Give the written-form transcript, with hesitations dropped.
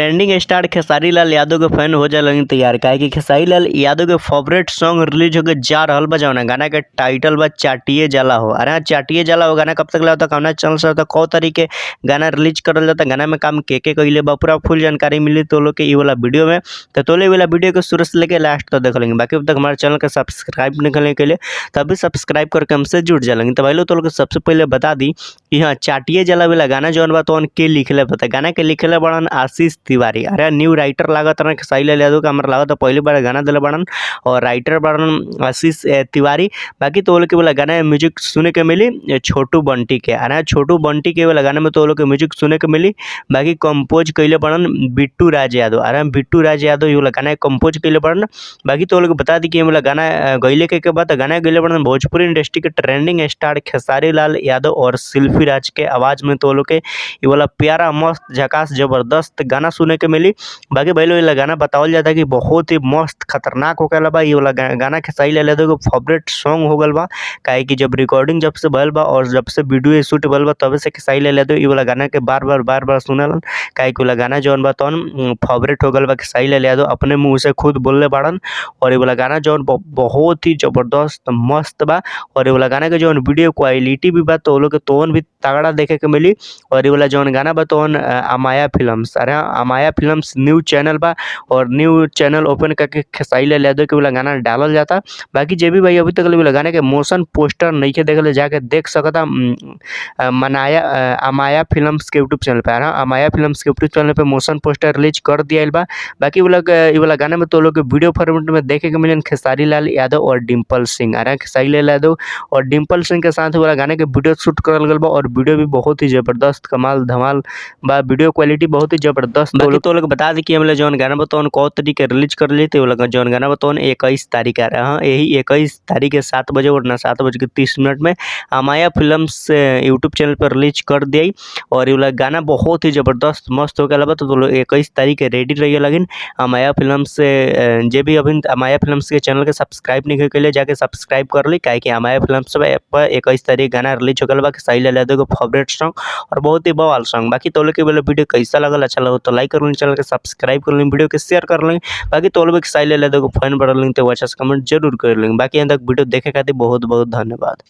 Trending star Khesari Lal Yadav के fan हो जा लगी तैयार। काहे कि खेसारी लाल यादव के फेवरेट सॉन्ग रिलीज होके जा रहल बा। जौना गाना के टाइटल बा चाटिए जाला हो। अरे चाटिए जाला हो गाना कब तक होता, कौना चैनल से होता, कौ तरीके गाना रिलीज करल जाता, गाना में काम के कइले बा, पूरा फुल जानकारी मिली तो लोग के ई वाला वीडियो में। तो तोले वाला वीडियो को शुरू से लेके लास्ट तक देख लेंगे। बाकी अब तक हमारे चैनल को सब्सक्राइब नहीं करने के लिए तभी सब्सक्राइब करके हमसे जुड़ जा लेंगे। तो भाई लोग तो लोग सबसे पहले बता दी कि हाँ, चाटिए जाला वाला गाना जौन बा तो के लिखले बता, गाना के लिखले बड़न आशीष तिवारी। अरे न्यू राइटर लागत रहे खेसारी लाल यादव का, हमारा लागत पहली बार गाना दिले बड़न और राइटर बड़न आशीष तिवारी। बाकी तो लोग के वाला गाना में म्यूजिक सुने के मिली छोटू बंटी के। अरे छोटू बंटी के वाला गाना में तो लोग के म्यूजिक सुने के मिली। बाकी कंपोज कैले बड़न बिट्टू राज यादव। अरे बिट्टू राज यादव ये वाला गाना कंपोज कैले बड़न। बाकी तो लोग बता दी कि ये वाला गाना गैले के बाद गाना गैले बड़न भोजपुरी इंडस्ट्री के ट्रेंडिंग स्टार खेसारी लाल यादव और शिल्पी राज के आवाज में तो लोग के ये वाला प्यारा मस्त झकास जबरदस्त गाना सुने के मिली। बाकी भाई लोग ये गाना बतावल जाता है कि बहुत ही मस्त खतरनाक हो गया बा। ये वाला गाना खेसारी लाल यादव के फेवरेट सॉन्ग हो गल बा। काहे कि जब रिकॉर्डिंग जब से भइल बा और जब से वीडियो शूट भइल बा तब से खेसारी लाल यादव ये वाला गाना के बार बार सुनलन। काहे कि वाला गाना जौन बा तौन फेवरेट हो गल बा। खेसारी लाल यादव अपने मुंह से खुद बोलले बाड़न और ये वाला गाना जौन बहुत ही जबरदस्त मस्त बा। और ये वाला गाना के जौन वीडियो क्वालिटी भी बा तो लोग के तोन भी तगड़ा देखे के मिली। और ये वाला जौन गाना बा तौन अमाया फिल्म्स। अरे अमाया फिल्म्स न्यू चैनल बा और न्यू चैनल ओपन करके खेसारी लाल यादव के वाला गाना डालल जाता। बाकी जे भी भाई अभी तक वाला गाना के मोशन पोस्टर नहीं के देखले जाके देख सकता अमाया फिल्म्स के यूट्यूब चैनल पे। अमाया फिल्म्स के यूट्यूब चैनल पे मोशन पोस्टर रिलीज कर दिया बा। बाकी ये वाला गाना में तो लोग वीडियो फॉर्मेट में देखे के मिले खेसारी लाल यादव और डिम्पल सिंह। अरे खेसारी लाल यादव और डिम्पल सिंह के साथ वाला गाने के वीडियो शूट करल गल बा और वीडियो भी बहुत ही जबरदस्त कमाल धमाल बा। वीडियो क्वालिटी बहुत ही जबरदस्त। बाकी तो लोग बता दी कि हम जौन गाना बताओ कौ तरीके रिलीज कर ली तो जौन गाना बताओ 21 तारीख आ रहा है। यही 21 तारीख के 7 बजे और 7:30 में अमाया फिल्म्स यूट्यूब चैनल पर रिलीज कर दिया। और ये वाला गाना बहुत ही जबरदस्त मस्त हो गया बा। तो लोग 21 तारीख के रेडी रहिए। लेकिन अमाया फिल्म्स से जे भी अभी अमाया फिल्म्स के चैनल के सब्सक्राइब नहीं कर जाके सब्सक्राइब कर ली। काहे कि अमाया फिल्म्स पर 21 तारीख गाना रिलीज हो गया बा खेसारी लाल यादव के फेवरेट सॉन्ग और बहुत ही बवाल सॉन्ग। बाकी तो लोग के वाला वीडियो कैसा लगल, अच्छा लगा तो लाइक कर लें, चैनल के सब्सक्राइब कर लें, वीडियो के शेयर कर लें। बाकी तो लोग खेसारी लाल यादव को फैन बढ़ लें तो अच्छा से कमेंट जरूर कर लें। बाकी यहाँ तक वीडियो देखे खातिर बहुत बहुत धन्यवाद।